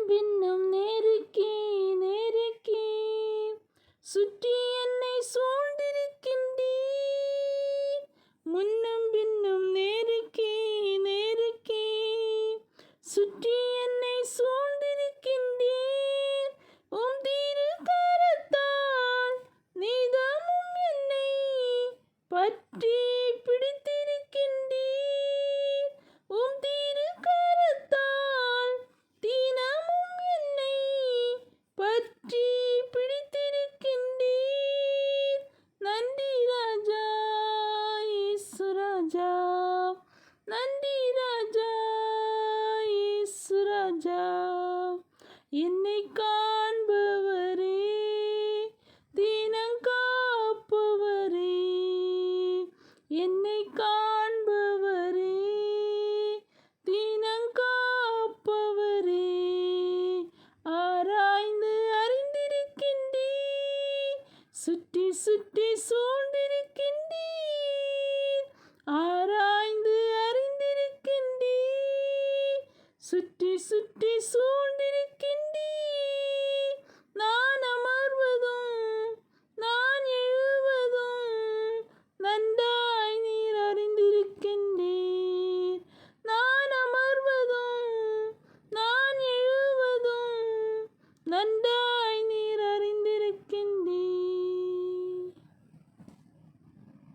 பின்னும் நெருக்கி நெருக்கி சுற்றி என்னை சூழ்ந்திருக்கின்றீர். முன்னும் பின்னும் நெருக்கி நெருக்கி சுற்றி என்னை சூழ்ந்திருக்கின்றீர். உம் திரு கரத்தால் நீதமும் என்னை பற்றி பிடித்திருக்கின்றீர். உம் திரு கரத்தால் தினமும் என்னை பற்றி பிடித்திருக்கின்றீர். நன்றி ராஜா இயேசு ராஜா, நன்றி ராஜா இயேசு ராஜா. என்னை காண்பவரே, தினம் காப்பவரே, என்னை காண்பவரே, தினம் காப்பவரே. ஆராய்ந்து அறிந்திருக்கின்றீர், சுற்றி சுற்றி சூழ்ந்திருக்கின்றீர். ஆராய்ந்து அறிந்திருக்கின்றீர், சுற்றி சுற்றி சூழ்ந்து